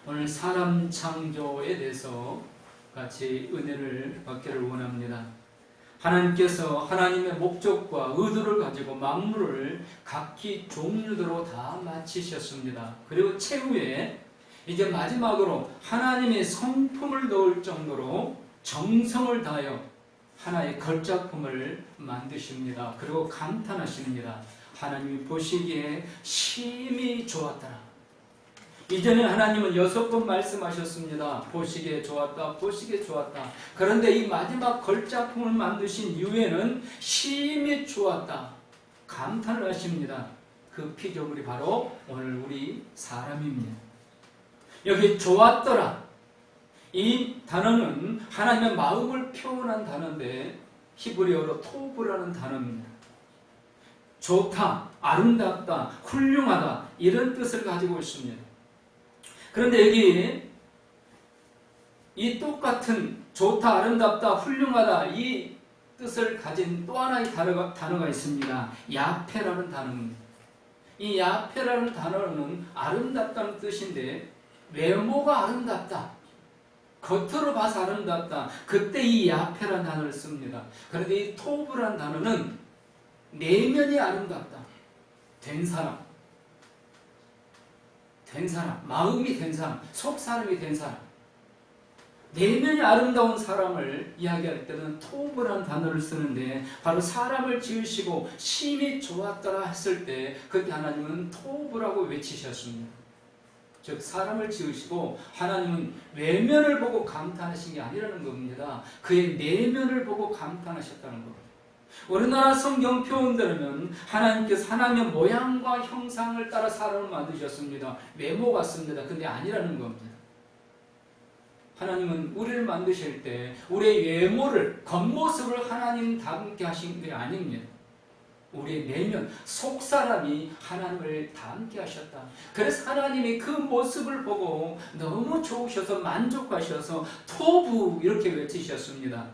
오늘 사람 창조에 대해서 같이 은혜를 받기를 원합니다. 하나님께서 하나님의 목적과 의도를 가지고 만물을 각기 종류대로 다 마치셨습니다. 그리고 최후에 이제 마지막으로 하나님의 성품을 넣을 정도로 정성을 다하여 하나의 걸작품을 만드십니다. 그리고 감탄하십니다. 하나님이 보시기에 심히 좋았더라. 이전에 하나님은 6번 말씀하셨습니다. 보시기에 좋았다, 보시기에 좋았다. 그런데 이 마지막 걸작품을 만드신 이후에는 심히 좋았다, 감탄을 하십니다. 그 피조물이 바로 오늘 우리 사람입니다. 여기 좋았더라, 이 단어는 하나님의 마음을 표현한 단어인데 히브리어로 토브라는 단어입니다. 좋다, 아름답다, 훌륭하다, 이런 뜻을 가지고 있습니다. 그런데 여기 이 똑같은 좋다, 아름답다, 훌륭하다 이 뜻을 가진 또 하나의 단어가 있습니다. 야페라는 단어입니다. 이 야페라는 단어는 아름답다는 뜻인데 외모가 아름답다, 겉으로 봐서 아름답다, 그때 이 야페라는 단어를 씁니다. 그런데 이 토브라는 단어는 내면이 아름답다, 된 사람, 마음이 된 사람, 속 사람이 된 사람, 내면이 아름다운 사람을 이야기할 때는 토브라는 단어를 쓰는데 바로 사람을 지으시고 심히 좋았더라 했을 때 그때 하나님은 토브라고 외치셨습니다. 즉 사람을 지으시고 하나님은 외면을 보고 감탄하신 게 아니라는 겁니다. 그의 내면을 보고 감탄하셨다는 겁니다. 우리나라 성경 표현대로는 하나님께서 하나님의 모양과 형상을 따라 사람을 만드셨습니다. 외모 같습니다. 근데 아니라는 겁니다. 하나님은 우리를 만드실 때 우리의 외모를, 겉모습을 하나님 닮게 하신 게 아닙니다. 우리의 내면, 속사람이 하나님을 닮게 하셨다. 그래서 하나님이 그 모습을 보고 너무 좋으셔서 만족하셔서 토부 이렇게 외치셨습니다.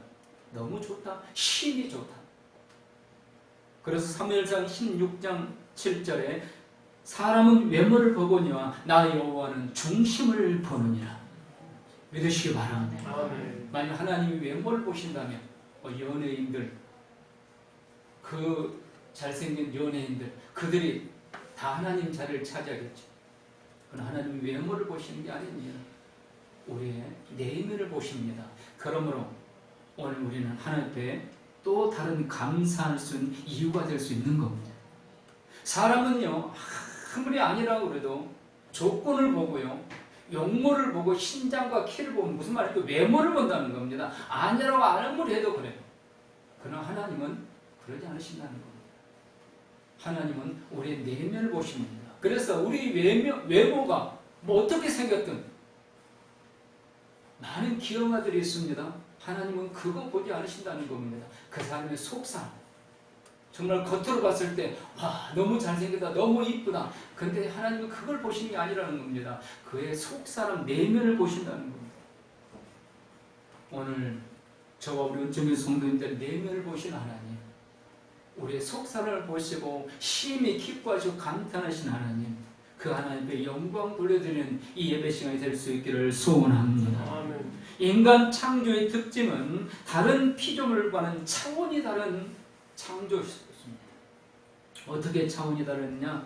너무 좋다, 심히 좋다. 그래서 사무엘상 16장 7절에 사람은 외모를 보거니와 나 여호와는 중심을 보느니라. 믿으시기 바랍니다. 만약 하나님이 외모를 보신다면 연예인들, 그 잘생긴 연예인들, 그들이 다 하나님 자리를 차지하겠죠. 그러나 하나님이 외모를 보시는 게 아닙니다. 우리의 내면을 보십니다. 그러므로 오늘 우리는 하나님 앞에 또 다른 감사할 수 있는 이유가 될 수 있는 겁니다. 사람은요, 아무리 아니라고 그래도 조건을 보고요, 용모를 보고 신장과 키를 보면 무슨 말이에요? 외모를 본다는 겁니다. 아니라고 아무리 해도 그래요. 그러나 하나님은 그러지 않으신다는 겁니다. 하나님은 우리의 내면을 보십니다. 그래서 우리 외모가 뭐 어떻게 생겼든 많은 기형아들이 있습니다. 하나님은 그거 보지 않으신다는 겁니다. 그 사람의 속사람, 정말 겉으로 봤을 때 와, 너무 잘생겼다, 너무 이쁘다. 그런데 하나님은 그걸 보시는 게 아니라는 겁니다. 그의 속사람, 내면을 보신다는 겁니다. 오늘 저와 우리 은총의 성도님들 내면을 보신 하나님, 우리의 속사람을 보시고 심히 기뻐하시고 감탄하신 하나님, 그 하나님께 영광 돌려드리는 이 예배 시간이 될 수 있기를 소원합니다. 아멘. 인간 창조의 특징은 다른 피조물과는 차원이 다른 창조였습니다. 어떻게 차원이 다르냐?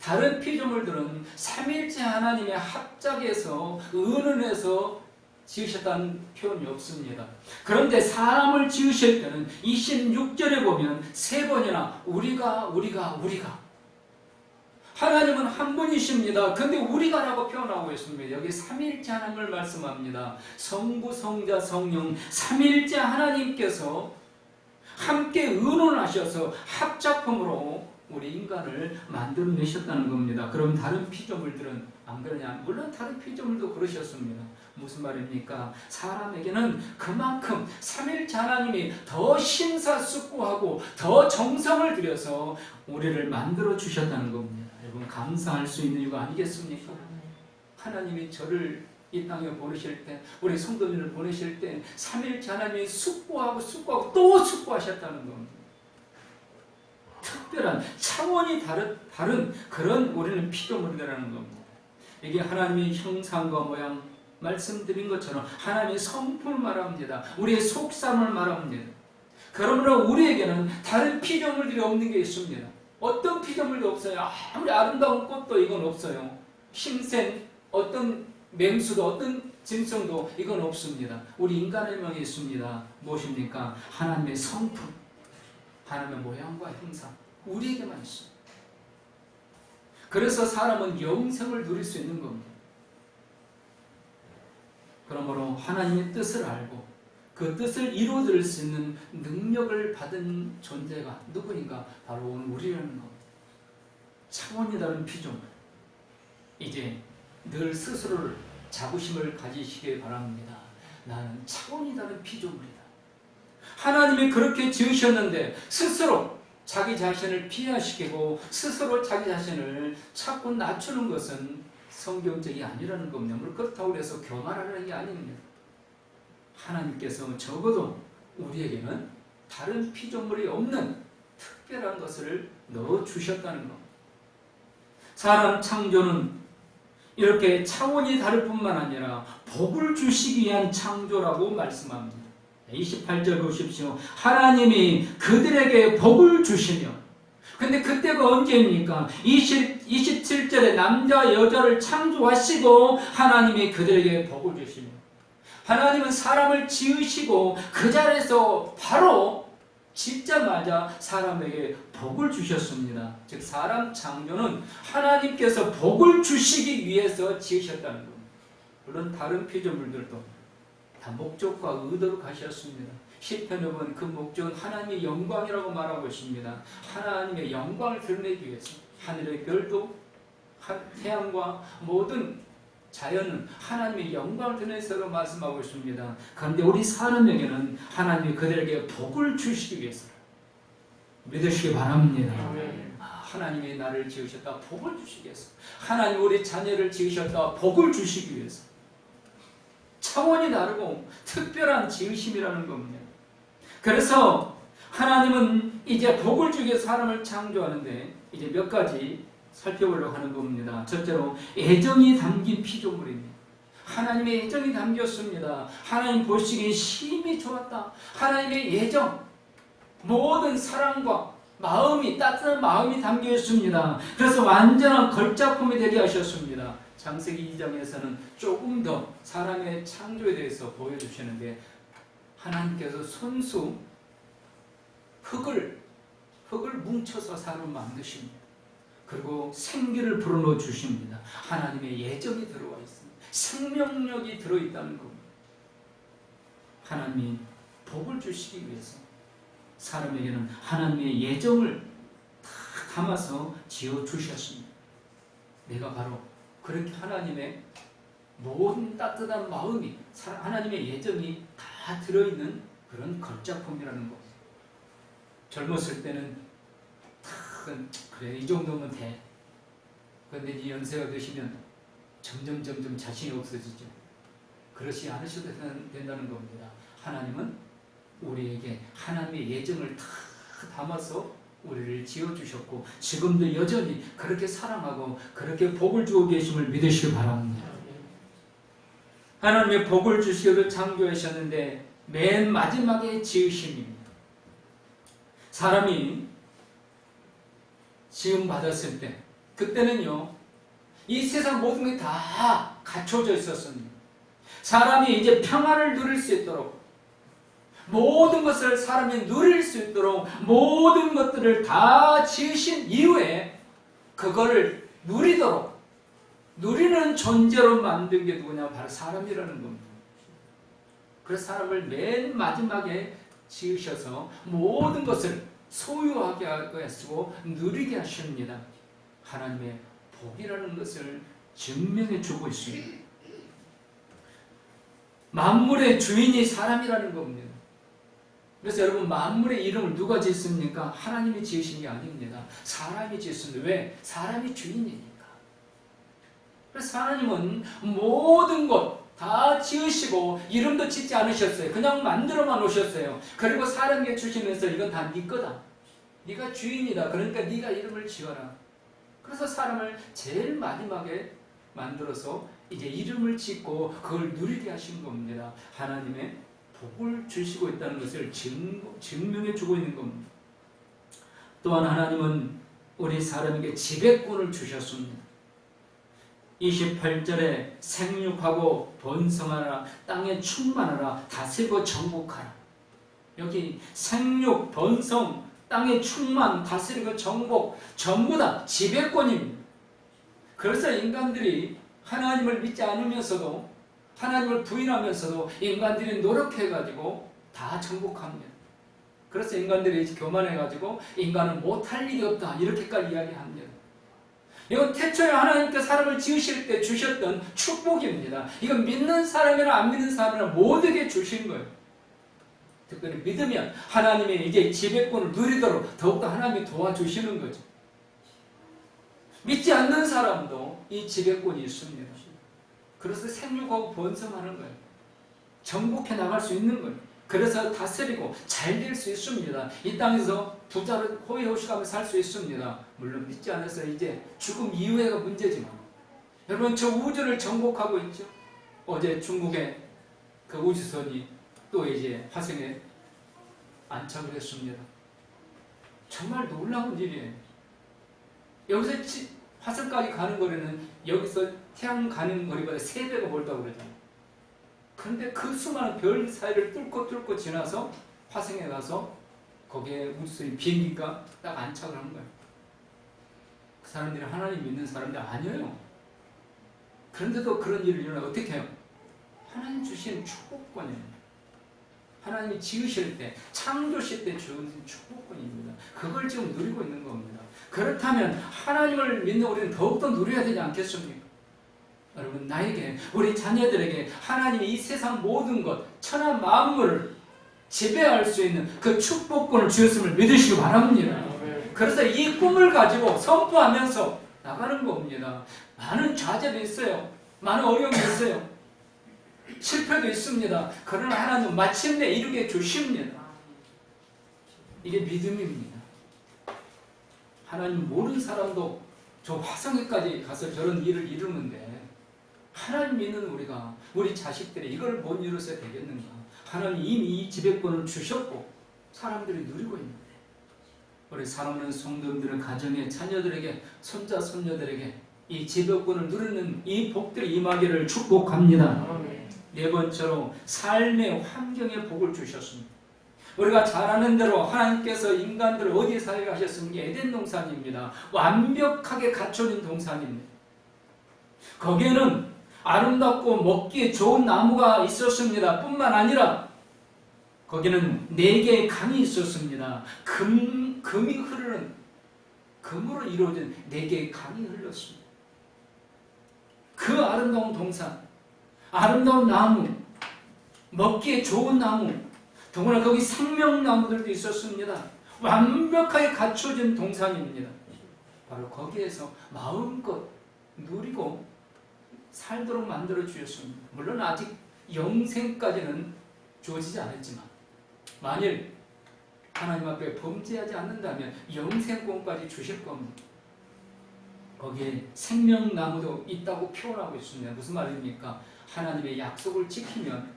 다른 피조물들은 삼일째 하나님의 합작에서 의논해서 지으셨다는 표현이 없습니다. 그런데 사람을 지으실 때는 26절에 보면 3번이나 우리가 하나님은 한 분이십니다. 근데 우리가라고 표현하고 있습니다. 여기 삼일째 하나님을 말씀합니다. 성부, 성자, 성령 삼일째 하나님께서 함께 의논하셔서 합작품으로 우리 인간을 만들어내셨다는 겁니다. 그럼 다른 피조물들은 안 그러냐? 물론 다른 피조물도 그러셨습니다. 무슨 말입니까? 사람에게는 그만큼 삼일째 하나님이 더 심사숙고하고 더 정성을 들여서 우리를 만들어 주셨다는 겁니다. 여러분 감사할 수 있는 이유가 아니겠습니까? 하나님이 저를 이 땅에 보내실 때, 우리 성도님을 보내실 때 삼일째 하나님이 숙고하고 또 숙고하셨다는 겁니다. 특별한 차원이 다른 그런 우리는 피조물이라는 겁니다. 이게 하나님의 형상과 모양 말씀드린 것처럼 하나님의 성품을 말합니다. 우리의 속삼을 말합니다. 그러므로 우리에게는 다른 피조물들이 없는 게 있습니다. 어떤 피조물도 없어요. 아무리 아름다운 꽃도 이건 없어요. 힘센 어떤 맹수도 어떤 짐승도 이건 없습니다. 우리 인간의 명이 있습니다. 무엇입니까? 하나님의 성품, 하나님의 모양과 형상, 우리에게만 있습니다. 그래서 사람은 영생을 누릴 수 있는 겁니다. 그러므로 하나님의 뜻을 알고 그 뜻을 이루어드릴 수 있는 능력을 받은 존재가 누구인가? 바로 우리라는 겁니다. 차원이 다른 피조물. 이제 늘 스스로를 자부심을 가지시길 바랍니다. 나는 차원이 다른 피조물이다. 하나님이 그렇게 지으셨는데 스스로 자기 자신을 비하시키고 스스로 자기 자신을 자꾸 낮추는 것은 성경적이 아니라는 겁니다. 그렇다고 해서 교만하는 게 아닙니다. 하나님께서 적어도 우리에게는 다른 피조물이 없는 특별한 것을 넣어주셨다는 겁니다. 사람 창조는 이렇게 차원이 다를 뿐만 아니라 복을 주시기 위한 창조라고 말씀합니다. 28절 보십시오. 하나님이 그들에게 복을 주시며, 근데 그때가 언제입니까? 27절에 남자 여자를 창조하시고 하나님이 그들에게 복을 주시며, 하나님은 사람을 지으시고 그 자리에서 바로 짓자마자 사람에게 복을 주셨습니다. 즉 사람 창조는 하나님께서 복을 주시기 위해서 지으셨다는 겁니다. 물론 다른 피조물들도 다 목적과 의도로 가셨습니다. 시편에 보면 그 목적은 하나님의 영광이라고 말하고 있습니다. 하나님의 영광을 드러내기 위해서 하늘의 별도, 태양과 모든 자연은 하나님의 영광을 드러내서로 말씀하고 있습니다. 그런데 우리 사람에게는 하나님이 그들에게 복을 주시기 위해서 믿으시기 바랍니다. 하나님이 나를 지으셨다 복을 주시기 위해서, 하나님 우리 자녀를 지으셨다 복을 주시기 위해서. 차원이 다르고 특별한 지으심이라는 겁니다. 그래서 하나님은 이제 복을 주기 위해서 사람을 창조하는데 이제 몇 가지 살펴보려고 하는 겁니다. 첫째로 애정이 담긴 피조물입니다. 하나님의 애정이 담겼습니다. 하나님 보시기에 심히 좋았다. 하나님의 애정, 모든 사랑과 마음이, 따뜻한 마음이 담겨 있습니다. 그래서 완전한 걸작품이 되게 하셨습니다. 창세기 2장에서는 조금 더 사람의 창조에 대해서 보여주시는데, 하나님께서 손수 흙을 뭉쳐서 사람을 만드십니다. 그리고 생기를 불어넣어 주십니다. 하나님의 예정이 들어와 있습니다. 생명력이 들어있다는 겁니다. 하나님이 복을 주시기 위해서 사람에게는 하나님의 예정을 다 담아서 지어주셨습니다. 내가 바로 그렇게 하나님의 모든 따뜻한 마음이, 하나님의 예정이 다 들어있는 그런 걸작품이라는 것. 젊었을 때는 그래 이 정도면 돼. 그런데 이 연세가 드시면 점점 자신이 없어지죠. 그렇지 않으셔도 된다는 겁니다. 하나님은 우리에게 하나님의 예정을 다 담아서 우리를 지어주셨고 지금도 여전히 그렇게 사랑하고 그렇게 복을 주고 계심을 믿으시기 바랍니다. 하나님의 복을 주시기를 창조하셨는데 맨 마지막에 지으심입니다. 사람이 지음 받았을 때, 그때는요 이 세상 모든 게 다 갖춰져 있었습니다. 사람이 이제 평안을 누릴 수 있도록, 모든 것을 사람이 누릴 수 있도록 모든 것들을 다 지으신 이후에 그거를 누리도록 누리는 존재로 만든 게 누구냐? 바로 사람이라는 겁니다. 그래서 사람을 맨 마지막에 지으셔서 모든 것을 소유하게 하시고 누리게 하십니다. 하나님의 복이라는 것을 증명해 주고 있습니다. 만물의 주인이 사람이라는 겁니다. 그래서 여러분 만물의 이름을 누가 짓습니까? 하나님이 지으신 게 아닙니다. 사람이 짓습니다. 왜? 사람이 주인이니까. 그래서 하나님은 모든 것 다 지으시고 이름도 짓지 않으셨어요. 그냥 만들어만 오셨어요. 그리고 사람에게 주시면서 이건 다 네 거다. 네가 주인이다. 그러니까 네가 이름을 지어라. 그래서 사람을 제일 마지막에 만들어서 이제 이름을 짓고 그걸 누리게 하신 겁니다. 하나님의 복을 주시고 있다는 것을 증명해 주고 있는 겁니다. 또한 하나님은 우리 사람에게 지배권을 주셨습니다. 28절에 생육하고 번성하라, 땅에 충만하라, 다스리고 정복하라. 여기 생육, 번성, 땅에 충만, 다스리고 정복, 전부 다 지배권입니다. 그래서 인간들이 하나님을 믿지 않으면서도, 하나님을 부인하면서도 인간들이 노력해가지고 다 정복합니다. 그래서 인간들이 교만해가지고 인간은 못할 일이 없다 이렇게까지 이야기합니다. 이건 태초에 하나님께 사람을 지으실 때 주셨던 축복입니다. 이건 믿는 사람이나 안 믿는 사람이나 모두에게 주신 거예요. 특별히 믿으면 하나님의 이제 지배권을 누리도록 더욱더 하나님이 도와주시는 거죠. 믿지 않는 사람도 이 지배권이 있습니다. 그래서 생육하고 번성하는 거예요. 정복해 나갈 수 있는 거예요. 그래서 다스리고 잘 될 수 있습니다. 이 땅에서 부자로 호의호식하며 살 수 있습니다. 물론 믿지 않아서 이제 죽음 이후에가 문제지만, 여러분 저 우주를 정복하고 있죠. 어제 중국의 그 우주선이 또 이제 화성에 안착을 했습니다. 정말 놀라운 일이에요. 여기서 화성까지 가는 거리는 여기서 태양 가는 거리보다 3배가 멀다고 그러잖아요. 그런데 그 수많은 별 사이를 뚫고 지나서 화성에 가서 거기에 우주선이 비행기가 딱 안착을 한 거예요. 그 사람들이 하나님 믿는 사람들 아니에요. 그런데도 그런 일을 일어나면 어떻게 해요? 하나님 주신 축복권이에요. 하나님이 지으실 때, 창조실 때 주신 축복권입니다. 그걸 지금 누리고 있는 겁니다. 그렇다면 하나님을 믿는 우리는 더욱더 누려야 되지 않겠습니까? 여러분, 나에게, 우리 자녀들에게 하나님이 이 세상 모든 것, 천하 만물을 지배할 수 있는 그 축복권을 주셨음을 믿으시기 바랍니다. 그래서 이 꿈을 가지고 선포하면서 나가는 겁니다. 많은 좌절도 있어요. 많은 어려움이 있어요. 실패도 있습니다. 그러나 하나님은 마침내 이루게 주십니다. 이게 믿음입니다. 하나님 모르는 사람도 저 화성에까지 가서 저런 일을 이루는데 하나님 믿는 우리가, 우리 자식들이 이걸 못 이루어서 되겠는가? 하나님 이미 이 지배권을 주셨고 사람들이 누리고 있는데, 우리 사랑하는 성도님들은 가정의 자녀들에게, 손자 손녀들에게 이 지배권을 누리는 이 복들이 임하기를 축복합니다. 네 번째로 삶의 환경에 복을 주셨습니다. 우리가 잘 아는 대로 하나님께서 인간들을 어디에 살게 하셨습니까? 에덴 동산입니다. 완벽하게 갖춰진 동산입니다. 거기에는 아름답고 먹기에 좋은 나무가 있었습니다. 뿐만 아니라 거기는 4개의 강이 있었습니다. 금이 흐르는, 금으로 이루어진 4개의 강이 흘렀습니다. 그 아름다운 동산, 아름다운 나무, 먹기에 좋은 나무, 더구나 거기 생명나무들도 있었습니다. 완벽하게 갖춰진 동산입니다. 바로 거기에서 마음껏 누리고 살도록 만들어 주셨습니다. 물론 아직 영생까지는 주어지지 않았지만, 만일 하나님 앞에 범죄하지 않는다면 영생권까지 주실 겁니다. 거기에 생명나무도 있다고 표현하고 있습니다. 무슨 말입니까? 하나님의 약속을 지키면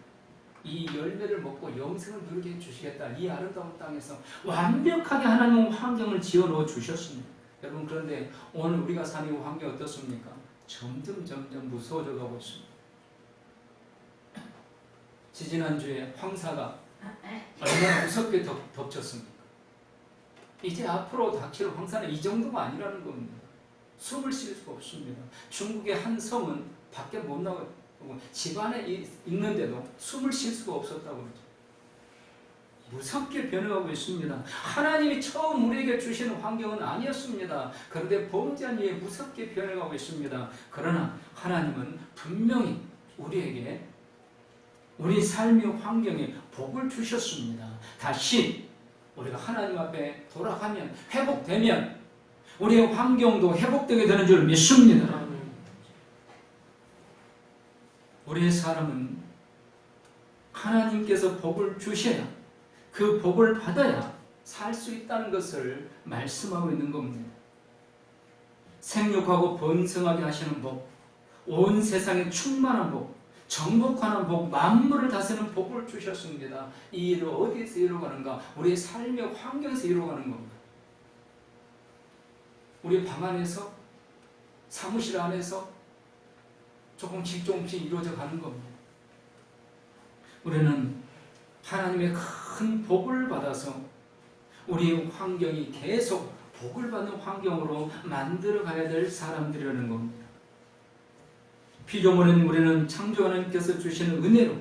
이 열매를 먹고 영생을 누리게 해주시겠다. 이 아름다운 땅에서 완벽하게 하나님은 환경을 지어놓아 주셨습니다. 여러분, 그런데 오늘 우리가 사는 이 환경이 어떻습니까? 점점 무서워져 가고 있습니다. 지지난주에 황사가 얼마나 무섭게 덮쳤습니까? 이제 앞으로 닥칠 황사는 이 정도가 아니라는 겁니다. 숨을 쉴 수가 없습니다. 중국의 한 성은 밖에 못 나가고 집 안에 있는데도 숨을 쉴 수가 없었다고 그러죠. 무섭게 변해가고 있습니다. 하나님이 처음 우리에게 주시는 환경은 아니었습니다. 그런데 범죄한 이에 무섭게 변해가고 있습니다. 그러나 하나님은 분명히 우리에게, 우리 삶의 환경에 복을 주셨습니다. 다시 우리가 하나님 앞에 돌아가면, 회복되면 우리의 환경도 회복되게 되는 줄 믿습니다. 우리의 삶은 하나님께서 복을 주셔야, 그 복을 받아야 살 수 있다는 것을 말씀하고 있는 겁니다. 생육하고 번성하게 하시는 복, 온 세상에 충만한 복, 정복하는 복, 만물을 다스리는 복을 주셨습니다. 이 일을 어디에서 이루어가는가? 우리의 삶의 환경에서 이루어가는 겁니다. 우리 방 안에서, 사무실 안에서 조금씩 이루어져 가는 겁니다. 우리는 하나님의 큰 복을 받아서 우리의 환경이 계속 복을 받는 환경으로 만들어 가야 될 사람들이라는 겁니다. 피조물은 우리는 창조 하나님께서 주시는 은혜로,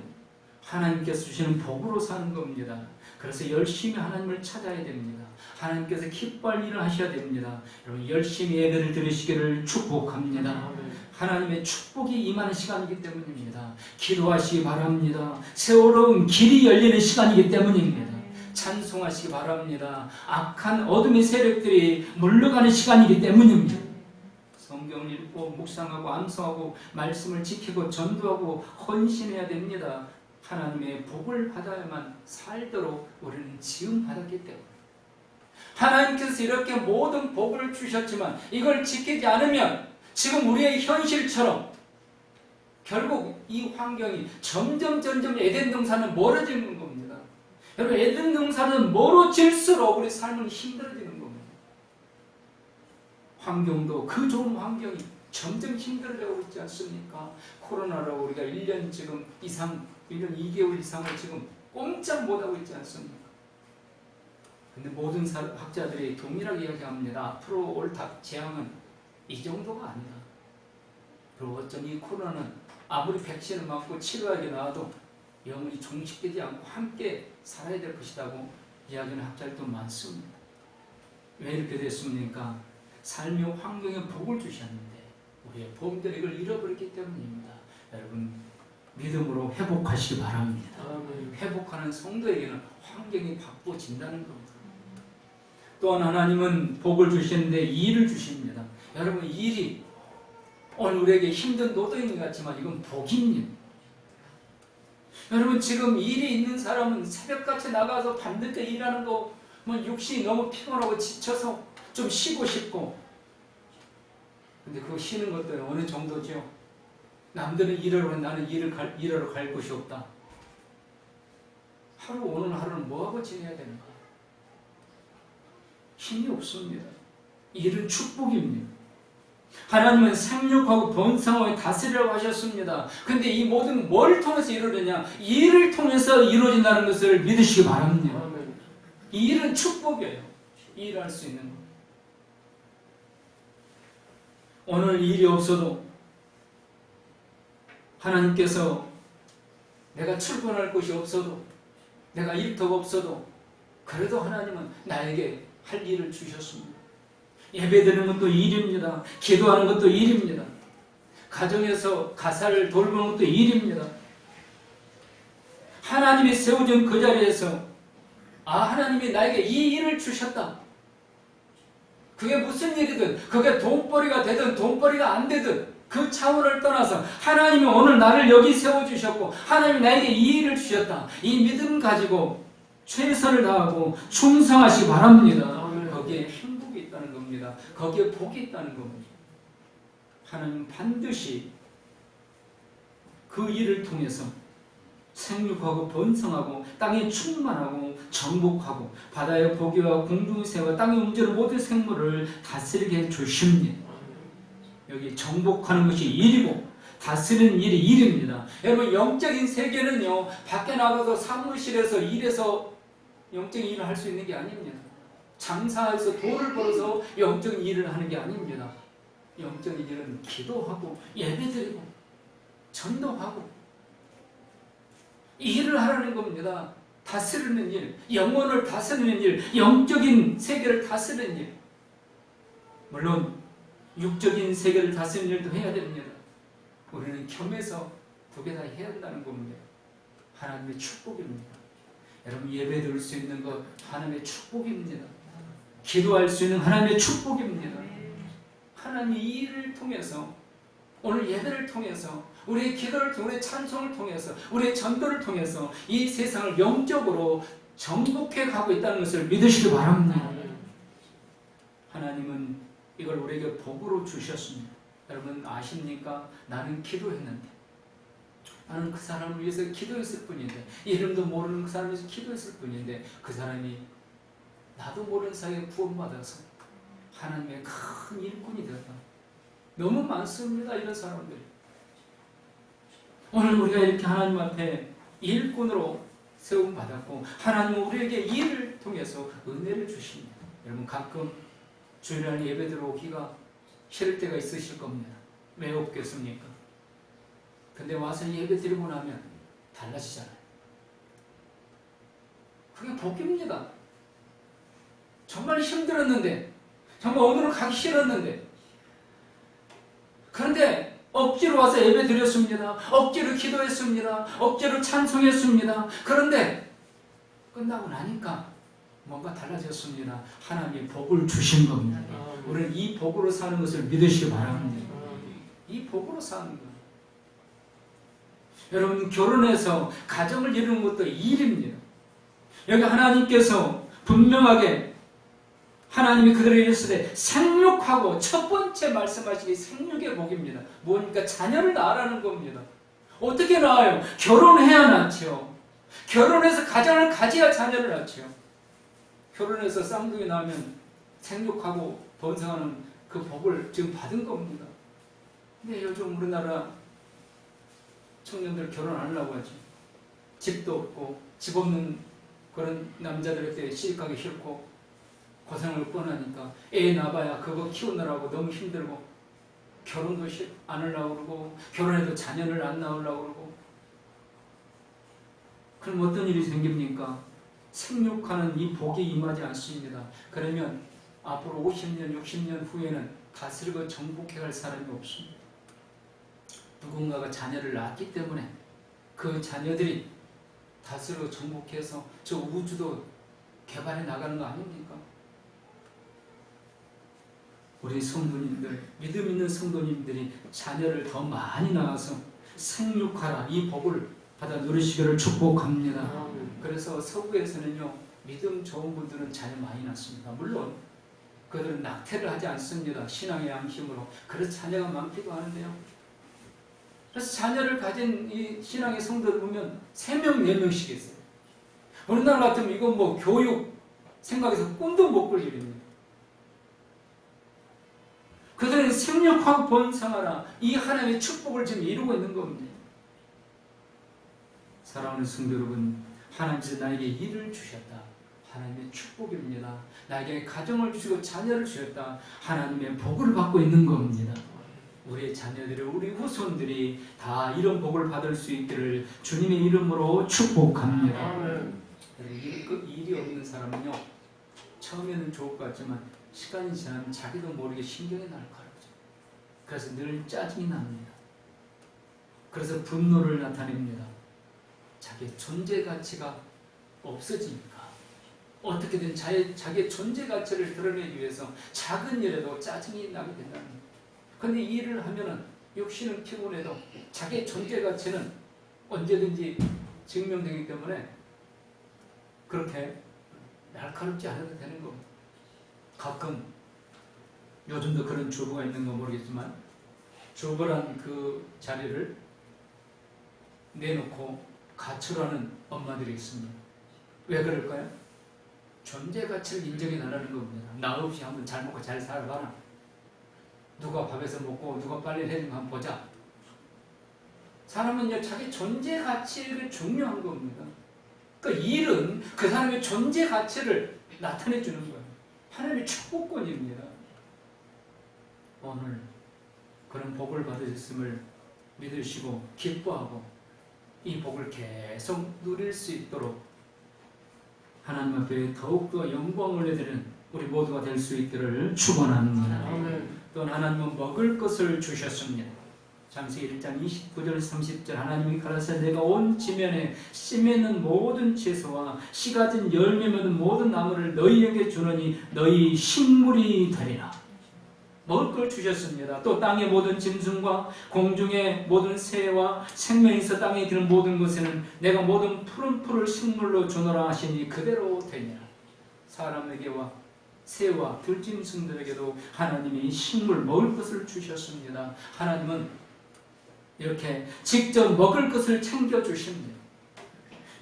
하나님께서 주시는 복으로 사는 겁니다. 그래서 열심히 하나님을 찾아야 됩니다. 하나님께서 기뻐할 일을 하셔야 됩니다. 여러분 열심히 예배를 드리시기를 축복합니다. 하나님의 축복이 임하는 시간이기 때문입니다. 기도하시기 바랍니다. 새로운 길이 열리는 시간이기 때문입니다. 찬송하시기 바랍니다. 악한 어둠의 세력들이 물러가는 시간이기 때문입니다. 성경을 읽고 묵상하고 암송하고 말씀을 지키고 전도하고 헌신해야 됩니다. 하나님의 복을 받아야만 살도록 우리는 지음 받았기 때문에, 하나님께서 이렇게 모든 복을 주셨지만 이걸 지키지 않으면 지금 우리의 현실처럼 결국 이 환경이 점점 에덴 동산은 멀어지는 겁니다. 여러분 에덴 동산은 멀어질수록 우리 삶은 힘들어지는 겁니다. 환경도 그 좋은 환경이 점점 힘들어지고 있지 않습니까? 코로나로 우리가 1년 지금 이상, 1년 2개월 이상을 지금 꼼짝 못하고 있지 않습니까? 근데 모든 학자들이 동일하게 이야기합니다. 앞으로 올 재앙은 이 정도가 아니다. 그리고 어쩐 이 코로나는 아무리 백신을 맞고 치료하게 나와도 영원히 종식되지 않고 함께 살아야 될 것이라고 이야기하는 학자들도 많습니다. 왜 이렇게 됐습니까? 삶의 환경에 복을 주셨는데 우리의 보험들이 이걸 잃어버렸기 때문입니다. 여러분 믿음으로 회복하시기 바랍니다. 회복하는 성도에게는 환경이 바꿔진다는 겁니다. 또한 하나님은 복을 주시는데 일을 주십니다. 여러분 일이 오늘 우리에게 힘든 노동인 것 같지만 이건 복입니다. 여러분 지금 일이 있는 사람은 새벽같이 나가서 밤늦게 일하는 거 뭐 육신이 너무 피곤하고 지쳐서 좀 쉬고 싶고, 근데 그거 쉬는 것도 어느 정도죠? 남들은 일하러 가면 나는 일하러 갈 곳이 없다. 하루 오는 하루는 뭐하고 지내야 되는가? 힘이 없습니다. 일은 축복입니다. 하나님은 생육하고 번성하고 다스리라고 하셨습니다. 근데 이 모든 뭘 통해서 이루어지냐? 일을 통해서 이루어진다는 것을 믿으시기 바랍니다. 이 일은 축복이에요. 일할 수 있는 것. 오늘 일이 없어도 하나님께서 내가 출근할 곳이 없어도 내가 일터가 없어도 그래도 하나님은 나에게 할 일을 주셨습니다. 예배드리는 것도 일입니다. 기도하는 것도 일입니다. 가정에서 가사를 돌보는 것도 일입니다. 하나님이 세워준 그 자리에서 하나님이 나에게 이 일을 주셨다. 그게 무슨 일이든, 그게 돈벌이가 되든 돈벌이가 안 되든 그 차원을 떠나서 하나님이 오늘 나를 여기 세워주셨고 하나님이 나에게 이 일을 주셨다. 이 믿음 가지고 최선을 다하고 충성하시기 바랍니다. 거기에 행복이 있다는 겁니다. 거기에 복이 있다는 겁니다. 하나님 반드시 그 일을 통해서 생육하고 번성하고 땅에 충만하고 정복하고 바다의 고기와 공중의 새와 땅에 움직이는 모든 생물을 다스리게 해주십니다. 여기 정복하는 것이 일이고 다스리는 일이 일입니다. 여러분 영적인 세계는요 밖에 나가서 사무실에서 일해서 영적인 일을 할 수 있는 게 아닙니다. 장사해서 돈을 벌어서 영적인 일을 하는 게 아닙니다. 영적인 일은 기도하고 예배드리고 전도하고 일을 하라는 겁니다. 다스리는 일, 영혼을 다스리는 일, 영적인 세계를 다스리는 일. 물론 육적인 세계를 다스리는 일도 해야 됩니다. 우리는 겸해서 두 개 다 해야 한다는 겁니다. 하나님의 축복입니다. 여러분 예배 드릴 수 있는 것 하나님의 축복입니다. 기도할 수 있는 하나님의 축복입니다. 하나님이 이 일을 통해서 오늘 예배를 통해서 우리의 기도를 통해 우리의 찬송을 통해서 우리의 전도를 통해서 이 세상을 영적으로 정복해 가고 있다는 것을 믿으시기 바랍니다. 하나님은 이걸 우리에게 복으로 주셨습니다. 여러분 아십니까? 나는 기도했는데, 나는 그 사람을 위해서 기도했을 뿐인데, 이름도 모르는 그 사람을 위해서 기도했을 뿐인데, 그 사람이 나도 모르는 사이에 구원받아서 하나님의 큰 일꾼이 되었다. 너무 많습니다, 이런 사람들이. 오늘 우리가 이렇게 하나님 앞에 일꾼으로 세움받았고, 하나님은 우리에게 일을 통해서 은혜를 주십니다. 여러분 가끔 주일날 예배 들어오기가 싫을 때가 있으실 겁니다. 왜 없겠습니까? 근데 와서 예배 드리고 나면 달라지잖아요. 그게 복입니다. 정말 힘들었는데, 정말 오늘은 가기 싫었는데, 그런데 억지로 와서 예배 드렸습니다. 억지로 기도했습니다. 억지로 찬송했습니다. 그런데 끝나고 나니까 뭔가 달라졌습니다. 하나님이 복을 주신 겁니다. 우리는 이 복으로 사는 것을 믿으시기 바랍니다. 이 복으로 사는 것. 여러분 결혼해서 가정을 이루는 것도 일입니다. 여기 하나님께서 분명하게 하나님이 그들에게 이르시되 생육하고, 첫 번째 말씀하시기 생육의 복입니다. 뭡니까? 자녀를 낳으라는 겁니다. 어떻게 낳아요? 결혼해야 낳죠. 결혼해서 가정을 가져야 자녀를 낳죠. 결혼해서 쌍둥이 낳으면 생육하고 번성하는 그 복을 지금 받은 겁니다. 근데 요즘 우리나라 청년들 결혼 안 하려고 하지. 집도 없고 집 없는 그런 남자들한테 시집가기 싫고 고생을 뻔하니까 애 낳아봐야 그거 키우느라고 너무 힘들고 결혼도 안 하려고 그러고 결혼해도 자녀를 안 낳으려고 그러고. 그럼 어떤 일이 생깁니까? 생육하는 이 복이 임하지 않습니다. 그러면 앞으로 50년, 60년 후에는 다스리고 정복해갈 사람이 없습니다. 누군가가 자녀를 낳았기 때문에 그 자녀들이 다스리고 정복해서 저 우주도 개발해 나가는 거 아닙니까? 우리 성도님들, 믿음 있는 성도님들이 자녀를 더 많이 낳아서 생육하라, 이 복을 받아 누리시기를 축복합니다. 그래서 서구에서는요, 믿음 좋은 분들은 자녀 많이 낳습니다. 물론 그들은 낙태를 하지 않습니다. 신앙의 양심으로. 그래서 자녀가 많기도 하는데요. 그래서 자녀를 가진 이 신앙의 성도를 보면 3명, 4명씩 있어요. 우리나라 같으면 이건 뭐 교육 생각해서 꿈도 못 꿀 일입니다. 그들은 생육하고 번성하라, 이 하나님의 축복을 지금 이루고 있는 겁니다. 사랑하는 성도 여러분, 하나님께서 나에게 일을 주셨다. 하나님의 축복입니다. 나에게 가정을 주시고 자녀를 주셨다. 하나님의 복을 받고 있는 겁니다. 우리 자녀들이, 우리 후손들이 다 이런 복을 받을 수 있기를 주님의 이름으로 축복합니다. 그 일이 없는 사람은요, 처음에는 좋을 것 같지만 시간이 지나면 자기도 모르게 신경이 날카롭죠. 그래서 늘 짜증이 납니다. 그래서 분노를 나타냅니다. 자기의 존재 가치가 없어지니까 어떻게든 자기의 존재 가치를 드러내기 위해서 작은 일에도 짜증이 나게 된다는 거예요. 그런데 이 일을 하면은 육신은 피곤해도 자기의 존재 가치는 언제든지 증명되기 때문에 그렇게 날카롭지 않아도 되는 겁니다. 가끔 요즘도 그런 주부가 있는 건 모르겠지만 주부란 그 자리를 내놓고 가출하는 엄마들이 있습니다. 왜 그럴까요? 존재 가치를 인정해 달라는 겁니다. 나 없이 한번 잘 먹고 잘 살아봐라. 누가 밥에서 먹고 누가 빨리 해주는 거 한번 보자. 사람은요, 자기 존재 가치가 중요한 겁니다. 그 일은 그 사람의 존재 가치를 나타내 주는 거예요. 하나님의 축복권입니다. 오늘 그런 복을 받으셨음을 믿으시고 기뻐하고 이 복을 계속 누릴 수 있도록 하나님 앞에 더욱더 영광을 내드리는 우리 모두가 될 수 있기를 축원합니다. 또 하나님은 먹을 것을 주셨습니다. 창세기 1장 29절 30절 하나님이 가라사대 내가 온 지면에 씨 맺는 모든 채소와 씨 가진 열매 맺는 모든 나무를 너희에게 주노니 너희 식물이 되리라. 먹을 걸 주셨습니다. 또 땅의 모든 짐승과 공중의 모든 새와 생명이 있어 땅에 기는 모든 것에는 내가 모든 푸른 풀을 식물로 주노라 하시니 그대로 되니라. 사람에게와 새와 들짐승들에게도 하나님이 식물 먹을 것을 주셨습니다. 하나님은 이렇게 직접 먹을 것을 챙겨주십니다.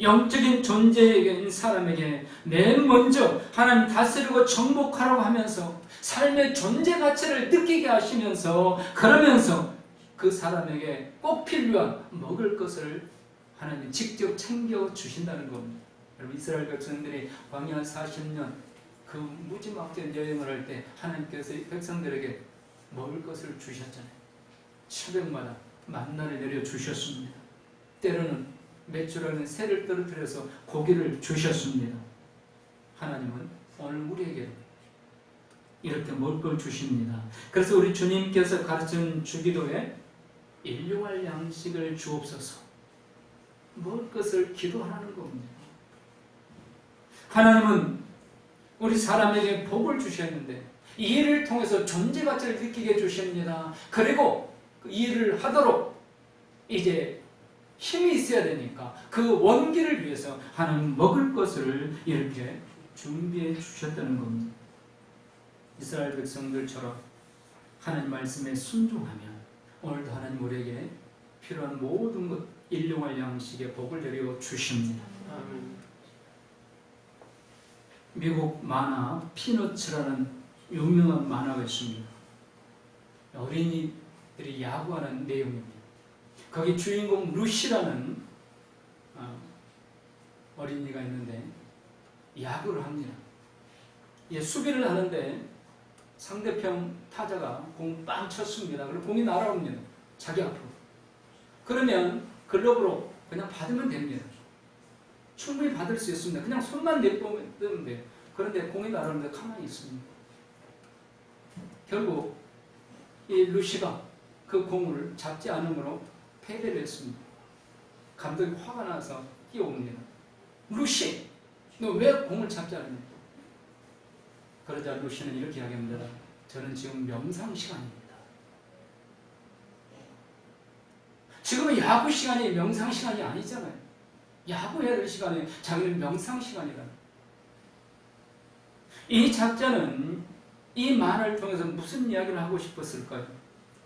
영적인 존재인 사람에게 맨 먼저 하나님 다스리고 정복하라고 하면서 삶의 존재 가치를 느끼게 하시면서 그러면서 그 사람에게 꼭 필요한 먹을 것을 하나님 직접 챙겨주신다는 겁니다. 여러분 이스라엘 백성들이 광야 40년 그 무지막지한 여행을 할 때 하나님께서 백성들에게 먹을 것을 주셨잖아요. 새벽마다 만나를 내려주셨습니다. 때로는 메추라는 새를 떨어뜨려서 고기를 주셨습니다. 하나님은 오늘 우리에게 이렇게 먹을 걸 주십니다. 그래서 우리 주님께서 가르친 주기도에 일용할 양식을 주옵소서 먹을 것을 기도하는 겁니다. 하나님은 우리 사람에게 복을 주셨는데 이 일을 통해서 존재 가치를 느끼게 해주십니다. 그리고 이 일을 하도록 이제 힘이 있어야 되니까 그 원기를 위해서 하나님 먹을 것을 이렇게 준비해 주셨다는 겁니다. 이스라엘 백성들처럼 하나님 말씀에 순종하면 오늘도 하나님 우리에게 필요한 모든 것 일용할 양식의 복을 내려 주십니다. 미국 만화 피너츠라는 유명한 만화가 있습니다. 어린이들이 야구하는 내용입니다. 거기 주인공 루시라는 어린이가 있는데 야구를 합니다. 수비를 하는데 상대편 타자가 공 빵 쳤습니다. 그리고 공이 날아옵니다. 자기 앞으로. 그러면 글러브로 그냥 받으면 됩니다. 충분히 받을 수 있습니다. 그냥 손만 내보면 돼요. 그런데 공이 날아오는데 가만히 있습니다. 결국 이 루시가 그 공을 잡지 않으므로 패배를 했습니다. 감독이 화가 나서 뛰어옵니다. 루시, 너 왜 공을 잡지 않느냐? 그러자 루시는 이렇게 이야기합니다. 저는 지금 명상 시간입니다. 지금은 야구 시간이 명상 시간이 아니잖아요. 야구해야 될 시간에 자기는 명상 시간이다. 이 작자는 이 만화를 통해서 무슨 이야기를 하고 싶었을까요?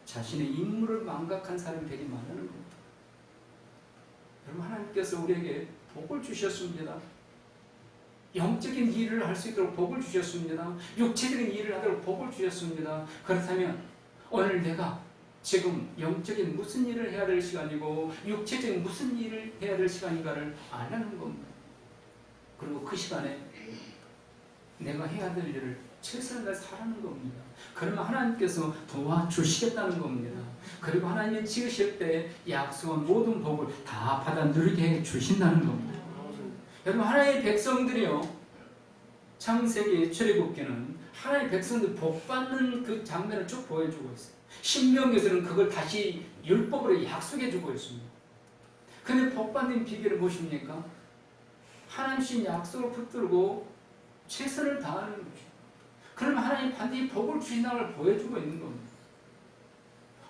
자신의 인물을 망각한 사람이 되게 많다는 겁니다. 여러분 하나님께서 우리에게 복을 주셨습니다. 영적인 일을 할 수 있도록 복을 주셨습니다. 육체적인 일을 하도록 복을 주셨습니다. 그렇다면 오늘 내가 지금 영적인 무슨 일을 해야 될 시간이고 육체적인 무슨 일을 해야 될 시간인가를 알라는 겁니다. 그리고 그 시간에 내가 해야 될 일을 최선을 다해서 하라는 겁니다. 그러면 하나님께서 도와주시겠다는 겁니다. 그리고 하나님이 지으실 때 약속한 모든 복을 다 받아 누리게 해주신다는 겁니다. 여러분 하나님의 백성들이요, 창세기 출애굽기는 하나님의 백성들 복 받는 그 장면을 쭉 보여주고 있어요. 신명기에서는 그걸 다시 율법으로 약속해주고 있습니다. 근데 복 받는 비결은 무엇입니까? 하나님 주신 약속을 붙들고 최선을 다하는 거죠. 그러면 하나님 반드시 복을 주신다는 걸 보여주고 있는 겁니다.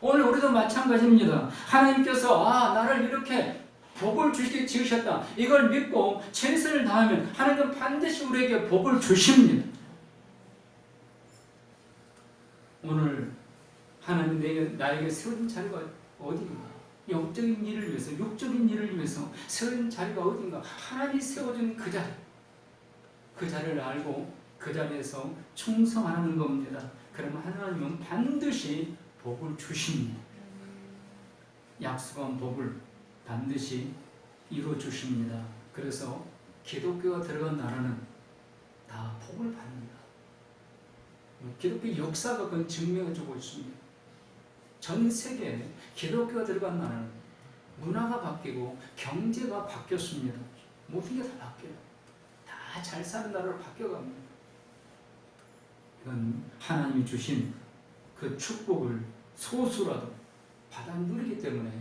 오늘 우리도 마찬가지입니다. 하나님께서 나를 이렇게 복을 주시게 지으셨다. 이걸 믿고 최선을 다하면 하나님은 반드시 우리에게 복을 주십니다. 오늘 하나님 나에게 세운 자리가 어딘가? 영적인 일을 위해서, 육적인 일을 위해서 세운 자리가 어딘가? 하나님이 세워준 그 자리, 그 자리를 알고 그 자리에서 충성하는 겁니다. 그러면 하나님은 반드시 복을 주십니다. 약속한 복을 반드시 이루어 주십니다. 그래서 기독교가 들어간 나라는 다 복을 받는다. 기독교 역사가 그건 증명해주고 있습니다. 전 세계에 기독교가 들어간 나라는 문화가 바뀌고 경제가 바뀌었습니다. 모든 게 다 바뀌어요. 다 잘 사는 나라로 바뀌어갑니다. 이건 하나님이 주신 그 축복을 소수라도 받아 누리기 때문에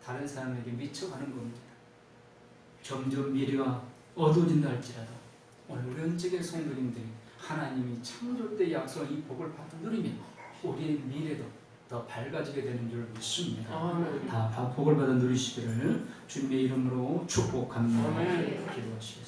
다른 사람에게 미쳐가는 겁니다. 점점 미래가 어두워진다 할지라도 오늘 우리 은적의 성도님들이 하나님이 창조 때 약속한 이 복을 받아 누리면 우리의 미래도 더 밝아지게 되는 줄 믿습니다. 다 복을 받아 누리시기를 주님의 이름으로 축복합니다. 기도하시겠습니다.